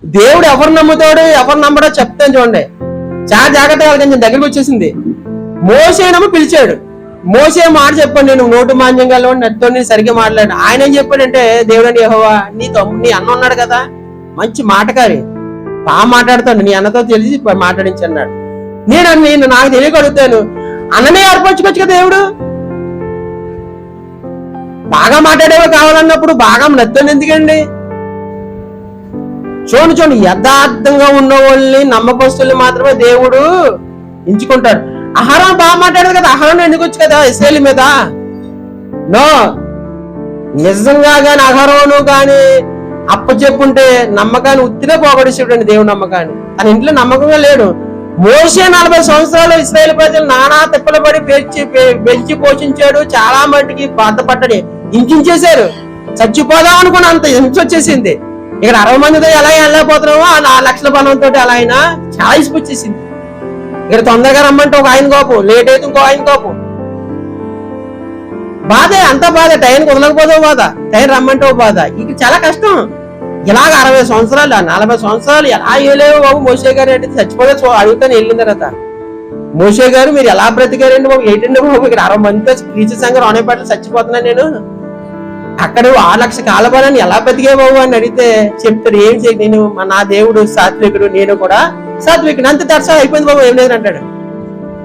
దేవుడు ఎవరు నమ్ముతాడు ఎవరు నమ్మడో చెప్తాను చూడండి. చాలా జాగ్రత్తగా కొంచెం దగ్గరికి వచ్చేసింది. మోసేనేమో పిలిచాడు. మోసే మాట చెప్పండి, నేను నోటు మాన్యంగా నడితో నేను సరిగ్గా మాట్లాడు. ఆయన ఏం చెప్పాడంటే, దేవుడని యెహోవా నీ అన్న ఉన్నాడు కదా, మంచి మాటకారి, బాగా మాట్లాడుతాడు, నీ అన్నతో తెలిసి మాట్లాడించి అన్నాడు. నేను నాకు తెలియక అడుగుతాను, అన్ననే ఏర్పరచుకోవచ్చు కదా దేవుడు. బాగా మాట్లాడేవో కావాలన్నప్పుడు బాగా నచ్చని ఎందుకండి? చూడండి యథార్థంగా ఉన్న వాళ్ళని నమ్మకస్తుల్ని మాత్రమే దేవుడు ఎంచుకుంటాడు. ఆహారం బాగా మాట్లాడదు కదా, ఆహారం ఎందుకు వచ్చు కదా ఇశ్రాయేలు మీద. నో, నిజంగా గాని ఆహారం కానీ అప్పచెప్పుంటే నమ్మకాన్ని ఉత్తినే పోగొట్టేసాడండి దేవుడు నమ్మకాన్ని. తన ఇంట్లో నమ్మకంగా లేడు. మోసే 40 సంవత్సరాలు ఇశ్రాయేలు ప్రజలు నానా తిప్పలు పడి పెంచి పోషించాడు. చాలా మట్టికి బాధపడ్డాడు, హింసించేశారు. చచ్చిపోదాం అనుకున్న అంత హింస వచ్చేసింది. ఇక్కడ 60 మందితో ఎలా వెళ్ళకపోతున్నామో ఆ 4 లక్షల బలంతో అలా అయినా చాలా ఇసుకు వచ్చేసింది. ఇక్కడ తొందరగా రమ్మంటే ఒక ఆయన కోపం, లేట్ అయితే ఇంకో ఆయన కోపం. బాధే, అంత బాధ. టైంకి వదలకపోతే బాధ, టైం రమ్మంటే ఒక బాధ. ఇక చాలా కష్టం. ఇలాగ 60 సంవత్సరాలు 40 సంవత్సరాలు ఎలా వేయలేవు బాబు మోసే గారు అంటే చచ్చిపోతే అడుగుతాను. వెళ్ళిన తర్వాత మోసే గారు మీరు ఎలా బ్రతికారండి బాబు, ఏంటండి బాబు ఇక్కడ 60 మందితో క్రీస్తు సంఘం అనేపాట్లు చచ్చిపోతున్నాను నేను, అక్కడ 6 లక్షల కాలబాలని ఎలా బ్రతికే బాబు అని అడిగితే చెప్తాడు, ఏం చేయ నేను నా దేవుడు సాత్వికుడు, నేను కూడా సాత్వికుడు, అంత తరచా అయిపోయింది బాబు, ఏం లేదు అంటాడు.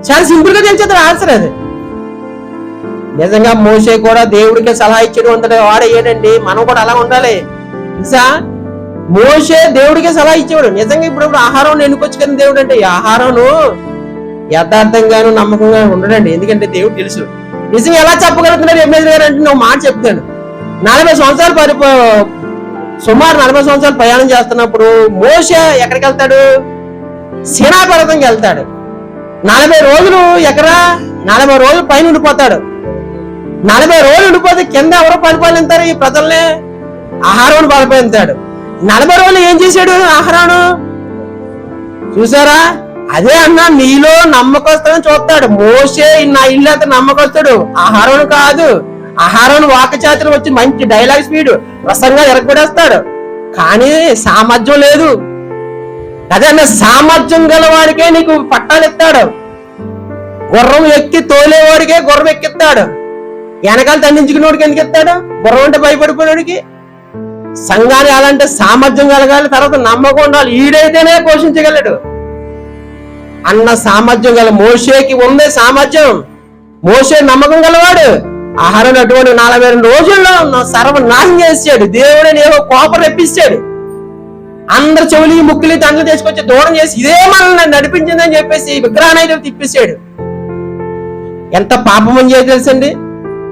చాలా సింపుల్ గా తెలిసేది ఆన్సర్ అది. నిజంగా మోసే కూడా దేవుడికి సలహా ఇచ్చాడు అంతటా వాడయ్యాడండి. మనం కూడా అలా ఉండాలి. తెలుసా, మోసే దేవుడికే సలహా ఇచ్చేవాడు. నిజంగా ఇప్పుడు ఆహారం ఎన్నుకొచ్చు కదా దేవుడు అంటే, ఈ ఆహారం యథార్థంగాను నమ్మకంగా ఉండడండి. ఎందుకంటే దేవుడు తెలుసు. నిజంగా ఎలా చెప్పగలుగుతున్నాడు ఎమ్మెల్యే గారు అంటే నువ్వు మాట చెప్తాను. 40 సంవత్సరాలు సుమారు 40 సంవత్సరాలు ప్రయాణం చేస్తున్నప్పుడు మోసే ఎక్కడికి వెళ్తాడు? సీనా పర్వతంకి వెళ్తాడు. 40 రోజులు 40 రోజులు పైన ఉండిపోతాడు. 40 రోజులు ఉండిపోతే కింద ఎవరో పరిపాలిస్తారు ఈ ప్రజల్ని, ఆహారం పరిపాలిస్తాడు. 40 రోజులు ఏం చేశాడు ఆహారాను చూసారా? అదే అన్నా, నీలో నమ్మకస్తుని చూస్తాడు. మోసే నా ఇల్లు అంతా నమ్మకస్తుడు, ఆహారం కాదు. ఆహారం వాకచాతులు వచ్చి మంచి డైలాగ్ స్పీడ్ ప్రసంగా ఎరగబడేస్తాడు, కానీ సామర్థ్యం లేదు. అదే అన్న, సామర్థ్యం గలవాడికే నీకు పట్టాలు ఎత్తాడు. గుర్రం ఎక్కి తోలేవాడికే గుర్రం ఎక్కిస్తాడు. వెనకాల దండించుకునేవాడికి ఎందుకు ఎత్తాడు? గుర్రం అంటే భయపడిపోయినోడికి. సంఘాన్ని అలాంటి సామర్థ్యం కలగాలి, తర్వాత నమ్మకం ఉండాలి. ఈడైతేనే పోషించగలడు అన్న సామర్థ్యం గల మోషేకి ఉందే సామర్థ్యం. మోషే నమ్మకం గలవాడు. ఆహారం అటువంటి 42 రోజుల్లో సర్వనాశం చేసాడు. దేవుడని ఏవో కోపం రెప్పిస్తాడు. అందరు చెవులి ముక్కులి తండ్రి తీసుకొచ్చి దూరం చేసి ఇదే మనల్ని నడిపించిందని చెప్పేసి విగ్రహాన్ని అయితే తిప్పేశాడు. ఎంత పాపం అని చేసి తెలుసండి.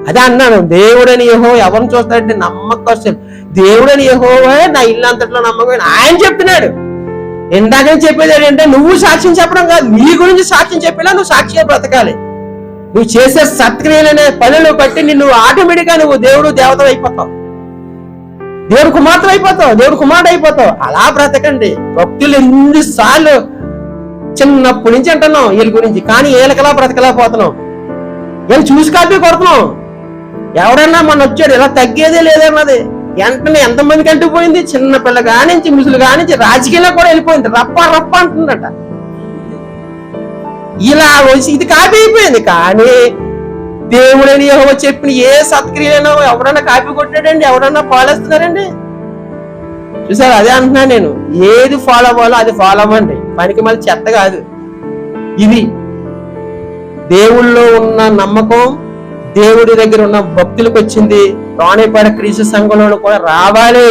అదే అన్నాను, దేవుడని యెహోవా ఎవరిని చూస్తాడంటే నమ్మకస్తుడు. దేవుడని యెహోవా నా ఇల్లు అంతట్లో నమ్మకం ఆయన చెప్తున్నాడు. ఇందాక చెప్పేది ఏంటంటే, నువ్వు సాక్ష్యం చెప్పడం కాదు, నీ గురించి సాక్ష్యం చెప్పేలా నువ్వు సాక్షిగా బ్రతకాలి. నువ్వు చేసే సత్క్రియలనే పనులు బట్టి నిన్ను ఆటోమేటిక్ గా నువ్వు దేవుడు దేవతలు అయిపోతావు, దేవుడు కుమార్తె అయిపోతావు, దేవుడు కుమారుడు అయిపోతావు. అలా బ్రతకండి. భక్తులు ఎన్నిసార్లు చిన్నప్పటి నుంచి అంటున్నాం వీళ్ళ గురించి, కానీ వీళ్ళకలా బ్రతకలేకపోతున్నాం. వీళ్ళు చూసి కాపీ కొడుతున్నాం. ఎవడన్నా మన వచ్చాడు ఇలా తగ్గేదే లేదన్నది వెంటనే ఎంతమందికి అంటుపోయింది. చిన్న పిల్ల కానించి ముసలు కానించి రాజకీయంలో కూడా వెళ్ళిపోయింది. రప్ప రప్ప అంటుందట. ఇలా వచ్చి ఇది కాపీ అయిపోయింది. కానీ దేవుడని యెహోవా చెప్పిన ఏ సత్క్రియలను ఎవడన్నా కాపీ కొట్టాడండి? ఎవడన్నా పాలేస్తున్నారండి? చూసారు, అదే అంటున్నా నేను, ఏది ఫాలో అవ్వాలో అది ఫాలో అవ్వండి. పనికి మళ్ళీ చెత్త కాదు. ఇది దేవుళ్ళో ఉన్న నమ్మకం దేవుడి దగ్గర ఉన్న భక్తులకు వచ్చింది. రాణిపాడ క్రీస్తు సంఘంలో కూడా రావాలి.